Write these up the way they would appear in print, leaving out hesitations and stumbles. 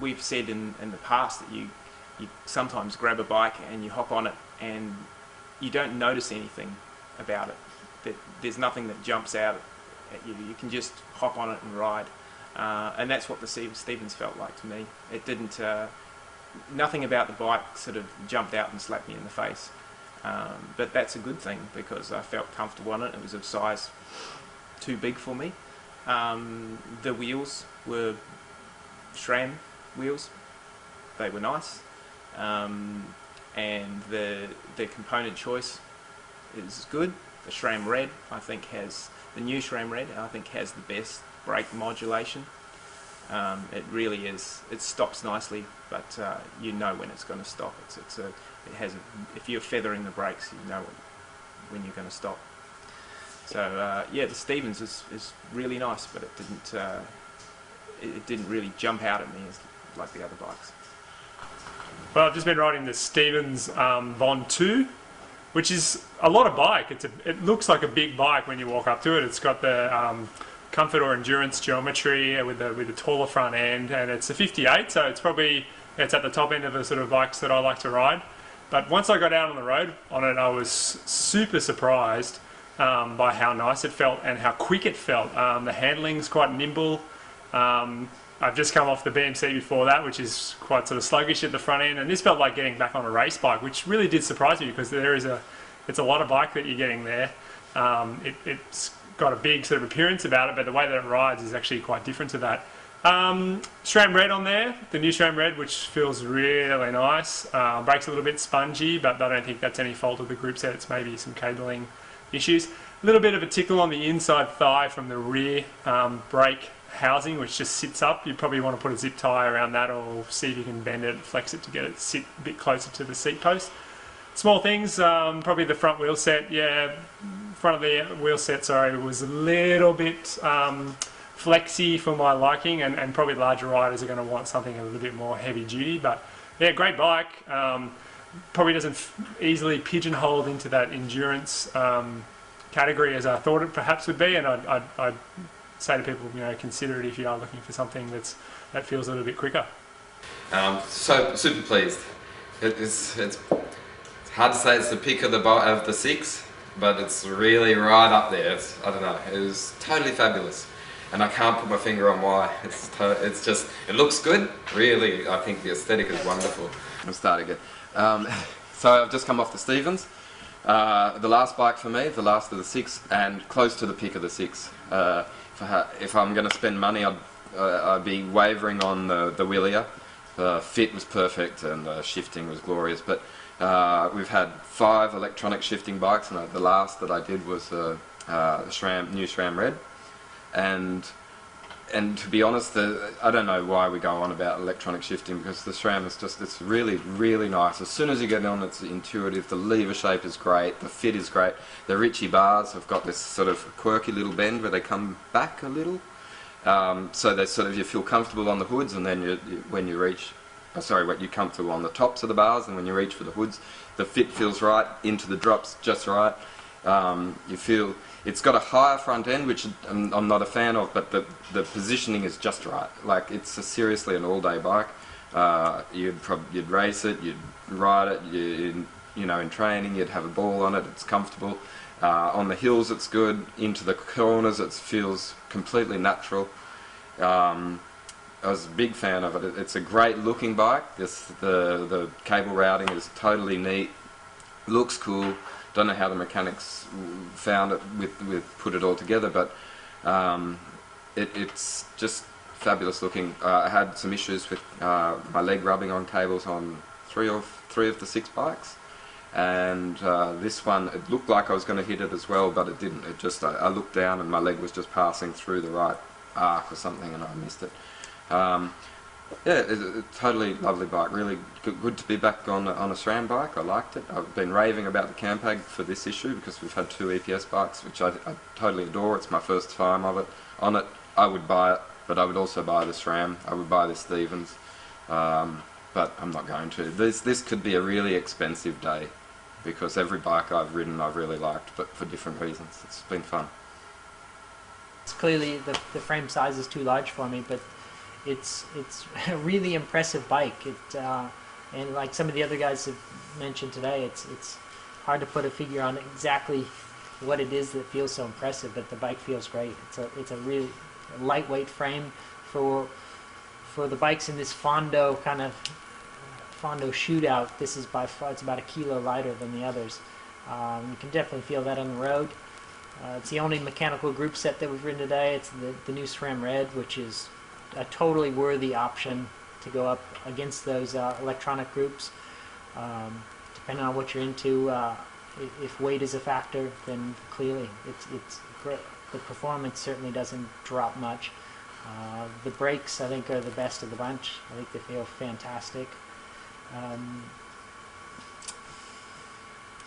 We've said in the past that you sometimes grab a bike and you hop on it and you don't notice anything about it. That there's nothing that jumps out at you. You can just hop on it and ride, and that's what the Stevens felt like to me. It didn't. Nothing about the bike sort of jumped out and slapped me in the face, but that's a good thing because I felt comfortable on it. It was of size too big for me. The wheels were SRAM wheels. They were nice, and the component choice is good. The SRAM Red, I think, the new SRAM Red, I think, has the best brake modulation. It really is. It stops nicely, but you know when it's going to stop. If you're feathering the brakes, you know when you're going to stop. So yeah, the Stevens is really nice, but it didn't really jump out at me like the other bikes. Well, I've just been riding the Stevens Von 2, which is a lot of bike. It looks like a big bike when you walk up to it. It's got the comfort or endurance geometry with a taller front end, and it's a 58, so it's at the top end of the sort of bikes that I like to ride. But once I got out on the road on it, I was super surprised by how nice it felt and how quick it felt. The handling's quite nimble. I've just come off the BMC before that, which is quite sort of sluggish at the front end, and this felt like getting back on a race bike, which really did surprise me because it's a lot of bike that you're getting there. It's got a big sort of appearance about it, but the way that it rides is actually quite different to that. SRAM Red on there, the new SRAM Red, which feels really nice. Brakes a little bit spongy, but I don't think that's any fault of the group set. It's maybe some cabling issues. A little bit of a tickle on the inside thigh from the rear brake housing, which just sits up. You probably want to put a zip tie around that, or see if you can bend it, flex it to get it sit a bit closer to the seat post. Small things, probably the front wheel set. Yeah, front of the wheel set, sorry, was a little bit flexy for my liking, and probably larger riders are going to want something a little bit more heavy duty. But yeah, great bike. Probably doesn't easily pigeonhole into that endurance category as I thought it perhaps would be, and I'd say to people, consider it if you are looking for something that feels a little bit quicker. So super pleased. It's hard to say it's the pick of the six, but it's really right up there. I don't know. It was totally fabulous, and I can't put my finger on why. It's just, it looks good. Really, I think the aesthetic is wonderful. I'll start again. So I've just come off the Stevens. The last bike for me, the last of the six, and close to the pick of the six. If I'm going to spend money, I'd be wavering on the Wheelia. The fit was perfect and the shifting was glorious, but we've had 5 electronic shifting bikes, and the last that I did was the new SRAM Red. And to be honest, I don't know why we go on about electronic shifting, because the SRAM is it's really, really nice. As soon as you get on, it's intuitive. The lever shape is great. The fit is great. The Ritchie bars have got this sort of quirky little bend where they come back a little. So they you feel comfortable on the hoods, and then when you reach, you comfortable on the tops of the bars, and when you reach for the hoods, the fit feels right, into the drops just right. You feel it's got a higher front end, which I'm not a fan of, but the positioning is just right. Like, it's seriously an all-day bike. You'd race it, you'd ride it, in training you'd have a ball on it. It's comfortable. On the hills it's good. Into the corners it feels completely natural. I was a big fan of it. It's a great looking bike. The cable routing is totally neat. Looks cool. Don't know how the mechanics found it with put it all together, but it's just fabulous looking. I had some issues with my leg rubbing on cables on three of the 6 bikes, and this one, it looked like I was going to hit it as well, but it didn't. I looked down and my leg was just passing through the right arc or something, and I missed it. Yeah, it's a totally lovely bike. Really good to be back on a SRAM bike. I liked it. I've been raving about the Campag for this issue because we've had 2 EPS bikes, which I totally adore. It's my first time on it. I would buy it, but I would also buy the SRAM. I would buy the Stevens, but I'm not going to. This could be a really expensive day because every bike I've ridden I've really liked, but for different reasons. It's been fun. It's clearly the frame size is too large for me, but it's a really impressive bike. And like some of the other guys have mentioned today, it's hard to put a figure on exactly what it is that feels so impressive, but the bike feels great. It's a really lightweight frame for the bikes in this Fondo shootout. This is by far, it's about a kilo lighter than the others. You can definitely feel that on the road. It's the only mechanical group set that we've ridden today. It's the new SRAM Red, which is a totally worthy option to go up against those electronic groups. Depending on what you're into, if weight is a factor, then clearly it's great. The performance certainly doesn't drop much. The brakes, I think, are the best of the bunch. I think they feel fantastic.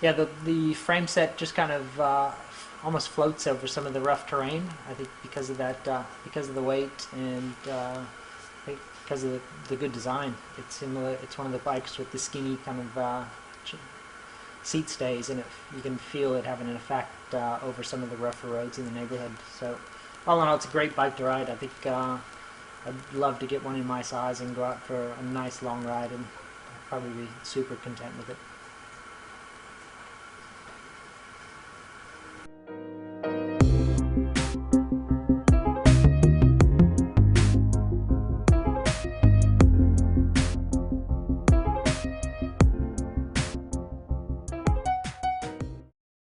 Yeah, the frame set just kind of almost floats over some of the rough terrain. I think because of that, because of the weight, and I think because of the good design. It's similar. It's one of the bikes with the skinny kind of seat stays, and you can feel it having an effect over some of the rougher roads in the neighborhood. So, all in all, it's a great bike to ride. I think I'd love to get one in my size and go out for a nice long ride, and I'd probably be super content with it.